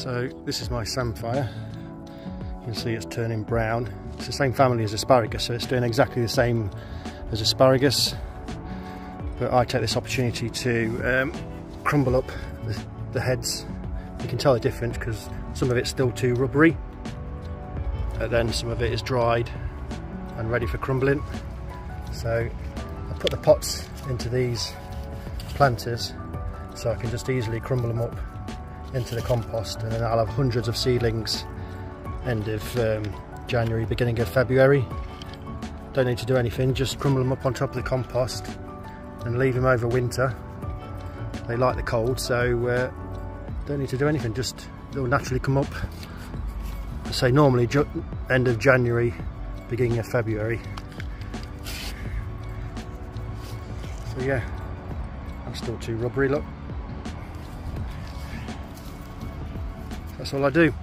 So this is my Samphire. You can see it's turning brown. It's the same family as asparagus, so it's doing exactly the same as asparagus. But I take this opportunity to crumble up the heads. You can tell the difference because some of it's still too rubbery, and then some of it is dried and ready for crumbling. So I put the pots into these planters so I can just easily crumble them up into the compost, and then I'll have hundreds of seedlings end of January, beginning of February. Don't need to do anything, just crumble them up on top of the compost and leave them over winter. They like the cold, so don't need to do anything, just they'll naturally come up. I say normally end of January, beginning of February. So yeah, that's still too rubbery, look. That's all I do.